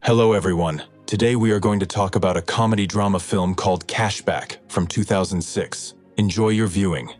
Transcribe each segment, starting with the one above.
Hello everyone. Today we are going to talk about a comedy drama film called Cashback from 2006. Enjoy your viewing.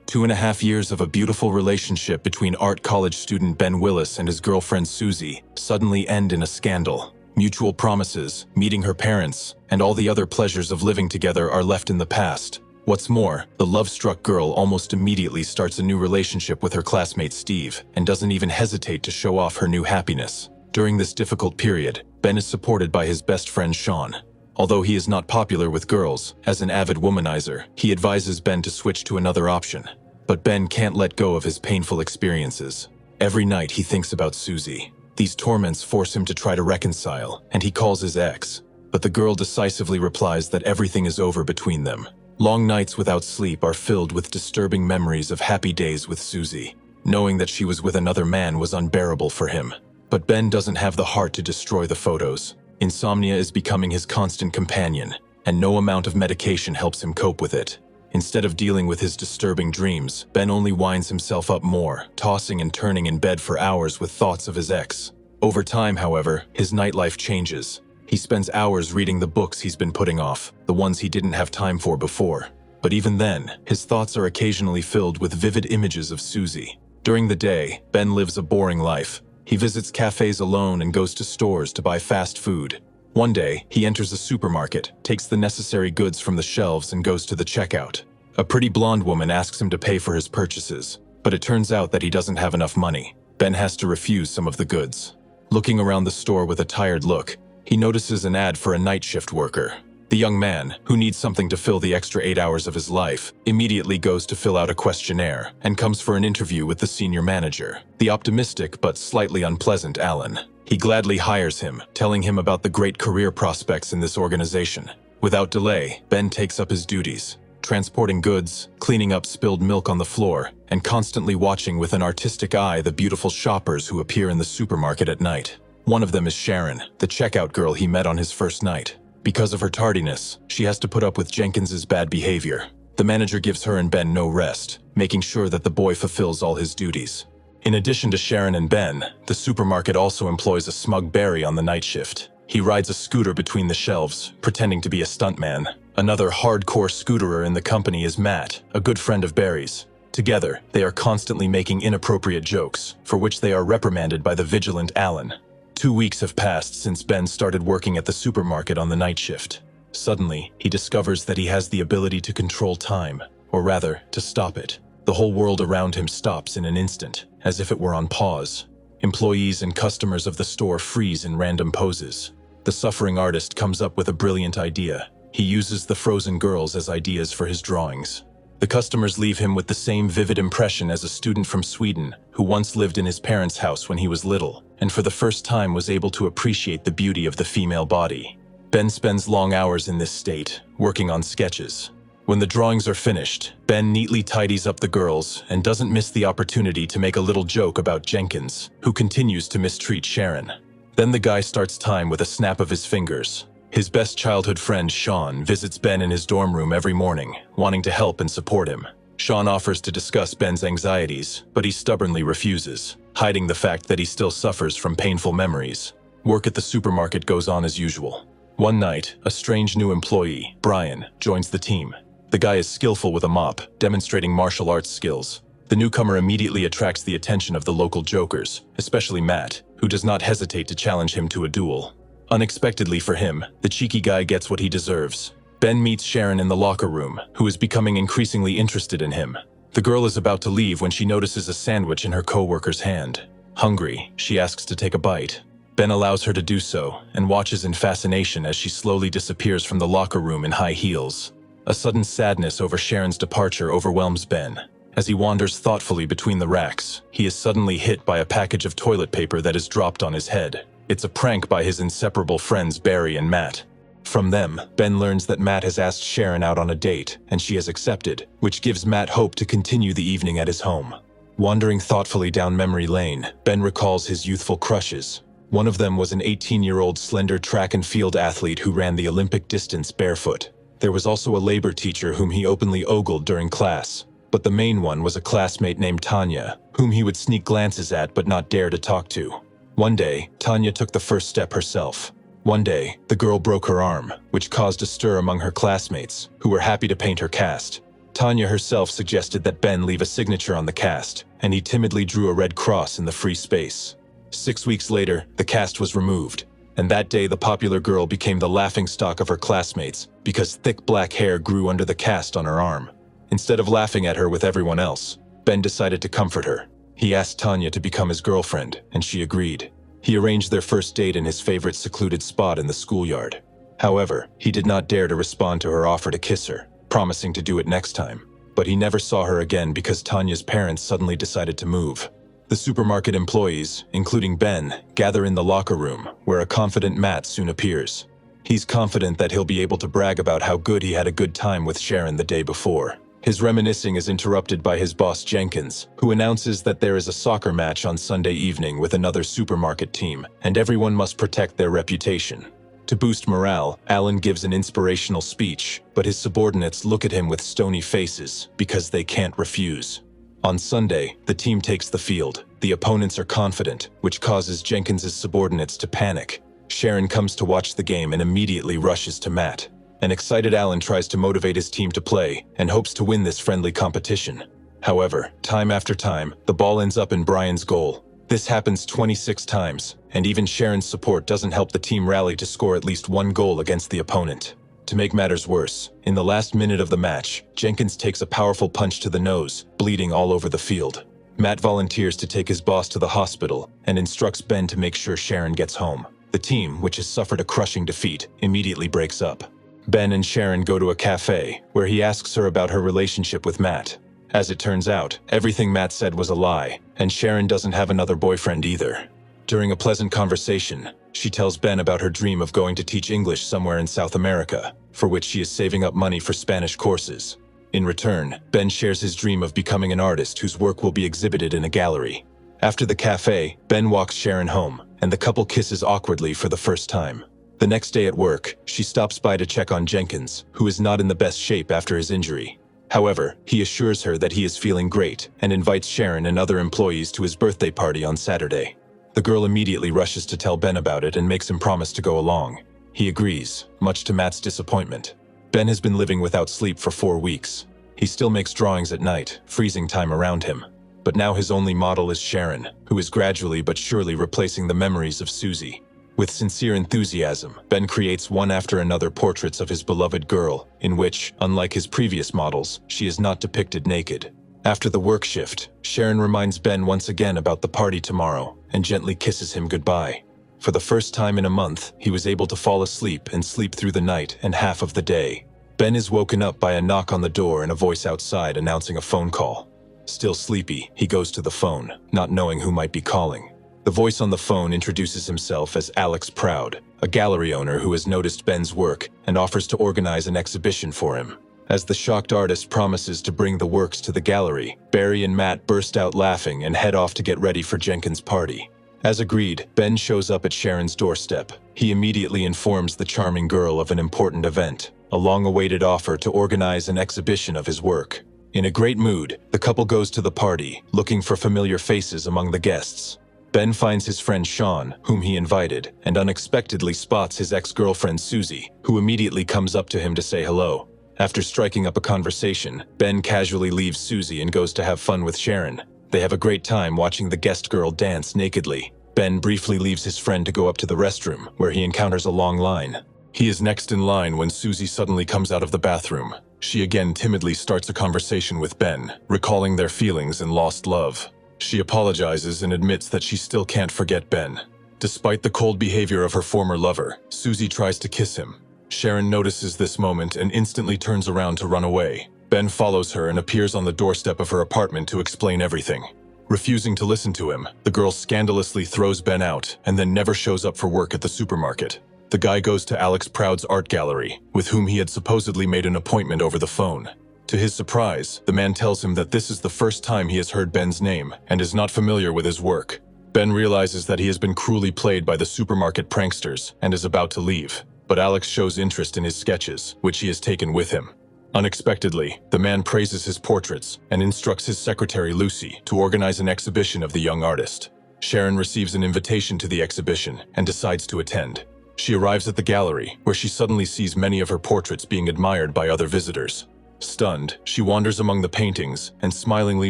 2.5 years of a beautiful relationship between art college student Ben Willis and his girlfriend Susie suddenly end in a scandal. Mutual promises, meeting her parents, and all the other pleasures of living together are left in the past. What's more, the love-struck girl almost immediately starts a new relationship with her classmate Steve and doesn't even hesitate to show off her new happiness. During this difficult period, Ben is supported by his best friend Sean. Although he is not popular with girls, as an avid womanizer, he advises Ben to switch to another option. But Ben can't let go of his painful experiences. Every night he thinks about Susie. These torments force him to try to reconcile, and he calls his ex. But the girl decisively replies that everything is over between them. Long nights without sleep are filled with disturbing memories of happy days with Susie. Knowing that she was with another man was unbearable for him. But Ben doesn't have the heart to destroy the photos. Insomnia is becoming his constant companion, and no amount of medication helps him cope with it. Instead of dealing with his disturbing dreams, Ben only winds himself up more, tossing and turning in bed for hours with thoughts of his ex. Over time, however, his nightlife changes. He spends hours reading the books he's been putting off, the ones he didn't have time for before. But even then, his thoughts are occasionally filled with vivid images of Susie. During the day, Ben lives a boring life. He visits cafes alone and goes to stores to buy fast food. One day, he enters a supermarket, takes the necessary goods from the shelves and goes to the checkout. A pretty blonde woman asks him to pay for his purchases, but it turns out that he doesn't have enough money. Ben has to refuse some of the goods. Looking around the store with a tired look, he notices an ad for a night shift worker. The young man, who needs something to fill the extra 8 hours of his life, immediately goes to fill out a questionnaire and comes for an interview with the senior manager, the optimistic but slightly unpleasant Alan. He gladly hires him, telling him about the great career prospects in this organization. Without delay, Ben takes up his duties, transporting goods, cleaning up spilled milk on the floor, and constantly watching with an artistic eye the beautiful shoppers who appear in the supermarket at night. One of them is Sharon, the checkout girl he met on his first night. Because of her tardiness, she has to put up with Jenkins's bad behavior. The manager gives her and Ben no rest, making sure that the boy fulfills all his duties. In addition to Sharon and Ben, the supermarket also employs a smug Barry on the night shift. He rides a scooter between the shelves, pretending to be a stuntman. Another hardcore scooterer in the company is Matt, a good friend of Barry's. Together, they are constantly making inappropriate jokes, for which they are reprimanded by the vigilant Alan. 2 weeks have passed since Ben started working at the supermarket on the night shift. Suddenly, he discovers that he has the ability to control time, or rather, to stop it. The whole world around him stops in an instant, as if it were on pause. Employees and customers of the store freeze in random poses. The suffering artist comes up with a brilliant idea. He uses the frozen girls as ideas for his drawings. The customers leave him with the same vivid impression as a student from Sweden who once lived in his parents' house when he was little, and for the first time was able to appreciate the beauty of the female body. Ben spends long hours in this state, working on sketches. When the drawings are finished, Ben neatly tidies up the girls and doesn't miss the opportunity to make a little joke about Jenkins, who continues to mistreat Sharon. Then the guy starts time with a snap of his fingers. His best childhood friend, Sean, visits Ben in his dorm room every morning, wanting to help and support him. Sean offers to discuss Ben's anxieties, but he stubbornly refuses, hiding the fact that he still suffers from painful memories. Work at the supermarket goes on as usual. One night, a strange new employee, Brian, joins the team. The guy is skillful with a mop, demonstrating martial arts skills. The newcomer immediately attracts the attention of the local jokers, especially Matt, who does not hesitate to challenge him to a duel. Unexpectedly for him, the cheeky guy gets what he deserves. Ben meets Sharon in the locker room, who is becoming increasingly interested in him. The girl is about to leave when she notices a sandwich in her co-worker's hand. Hungry, she asks to take a bite. Ben allows her to do so, and watches in fascination as she slowly disappears from the locker room in high heels. A sudden sadness over Sharon's departure overwhelms Ben. As he wanders thoughtfully between the racks, he is suddenly hit by a package of toilet paper that is dropped on his head. It's a prank by his inseparable friends Barry and Matt. From them, Ben learns that Matt has asked Sharon out on a date, and she has accepted, which gives Matt hope to continue the evening at his home. Wandering thoughtfully down memory lane, Ben recalls his youthful crushes. One of them was an 18-year-old slender track and field athlete who ran the Olympic distance barefoot. There was also a labor teacher whom he openly ogled during class. But the main one was a classmate named Tanya, whom he would sneak glances at but not dare to talk to. One day, Tanya took the first step herself. One day, the girl broke her arm, which caused a stir among her classmates, who were happy to paint her cast. Tanya herself suggested that Ben leave a signature on the cast, and he timidly drew a red cross in the free space. 6 weeks later, the cast was removed, and that day the popular girl became the laughingstock of her classmates because thick black hair grew under the cast on her arm. Instead of laughing at her with everyone else, Ben decided to comfort her. He asked Tanya to become his girlfriend, and she agreed. He arranged their first date in his favorite secluded spot in the schoolyard. However, he did not dare to respond to her offer to kiss her, promising to do it next time. But he never saw her again because Tanya's parents suddenly decided to move. The supermarket employees, including Ben, gather in the locker room, where a confident Matt soon appears. He's confident that he'll be able to brag about how good he had a good time with Sharon the day before. His reminiscing is interrupted by his boss Jenkins, who announces that there is a soccer match on Sunday evening with another supermarket team, and everyone must protect their reputation. To boost morale, Alan gives an inspirational speech, but his subordinates look at him with stony faces because they can't refuse. On Sunday, the team takes the field. The opponents are confident, which causes Jenkins' subordinates to panic. Sharon comes to watch the game and immediately rushes to Matt. An excited Alan tries to motivate his team to play and hopes to win this friendly competition. However, time after time, the ball ends up in Brian's goal. This happens 26 times, and even Sharon's support doesn't help the team rally to score at least one goal against the opponent. To make matters worse, in the last minute of the match, Jenkins takes a powerful punch to the nose, bleeding all over the field. Matt volunteers to take his boss to the hospital and instructs Ben to make sure Sharon gets home. The team, which has suffered a crushing defeat, immediately breaks up. Ben and Sharon go to a cafe, where he asks her about her relationship with Matt. As it turns out, everything Matt said was a lie, and Sharon doesn't have another boyfriend either. During a pleasant conversation, she tells Ben about her dream of going to teach English somewhere in South America, for which she is saving up money for Spanish courses. In return, Ben shares his dream of becoming an artist whose work will be exhibited in a gallery. After the cafe, Ben walks Sharon home, and the couple kisses awkwardly for the first time. The next day at work, she stops by to check on Jenkins, who is not in the best shape after his injury. However, he assures her that he is feeling great and invites Sharon and other employees to his birthday party on Saturday. The girl immediately rushes to tell Ben about it and makes him promise to go along. He agrees, much to Matt's disappointment. Ben has been living without sleep for 4 weeks. He still makes drawings at night, freezing time around him. But now his only model is Sharon, who is gradually but surely replacing the memories of Susie. With sincere enthusiasm, Ben creates one after another portraits of his beloved girl, in which, unlike his previous models, she is not depicted naked. After the work shift, Sharon reminds Ben once again about the party tomorrow and gently kisses him goodbye. For the first time in a month, he was able to fall asleep and sleep through the night and half of the day. Ben is woken up by a knock on the door and a voice outside announcing a phone call. Still sleepy, he goes to the phone, not knowing who might be calling. The voice on the phone introduces himself as Alex Proud, a gallery owner who has noticed Ben's work and offers to organize an exhibition for him. As the shocked artist promises to bring the works to the gallery, Barry and Matt burst out laughing and head off to get ready for Jenkins' party. As agreed, Ben shows up at Sharon's doorstep. He immediately informs the charming girl of an important event, a long-awaited offer to organize an exhibition of his work. In a great mood, the couple goes to the party, looking for familiar faces among the guests. Ben finds his friend Sean, whom he invited, and unexpectedly spots his ex-girlfriend Susie, who immediately comes up to him to say hello. After striking up a conversation, Ben casually leaves Susie and goes to have fun with Sharon. They have a great time watching the guest girl dance nakedly. Ben briefly leaves his friend to go up to the restroom, where he encounters a long line. He is next in line when Susie suddenly comes out of the bathroom. She again timidly starts a conversation with Ben, recalling their feelings and lost love. She apologizes and admits that she still can't forget Ben. Despite the cold behavior of her former lover, Susie tries to kiss him. Sharon notices this moment and instantly turns around to run away. Ben follows her and appears on the doorstep of her apartment to explain everything. Refusing to listen to him, the girl scandalously throws Ben out and then never shows up for work at the supermarket. The guy goes to Alex Proud's art gallery, with whom he had supposedly made an appointment over the phone. To his surprise, the man tells him that this is the first time he has heard Ben's name and is not familiar with his work. Ben realizes that he has been cruelly played by the supermarket pranksters and is about to leave, but Alex shows interest in his sketches, which he has taken with him. Unexpectedly, the man praises his portraits and instructs his secretary Lucy to organize an exhibition of the young artist. Sharon receives an invitation to the exhibition and decides to attend. She arrives at the gallery, where she suddenly sees many of her portraits being admired by other visitors. Stunned, she wanders among the paintings and smilingly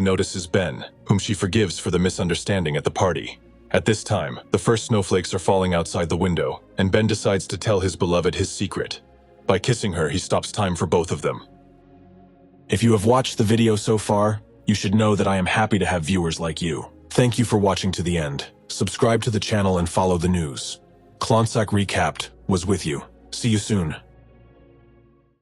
notices Ben, whom she forgives for the misunderstanding at the party. At this time, the first snowflakes are falling outside the window, and Ben decides to tell his beloved his secret. By kissing her, he stops time for both of them. If you have watched the video so far, you should know that I am happy to have viewers like you. Thank you for watching to the end. Subscribe to the channel and follow the news. Klonsak Recapped was with you. See you soon.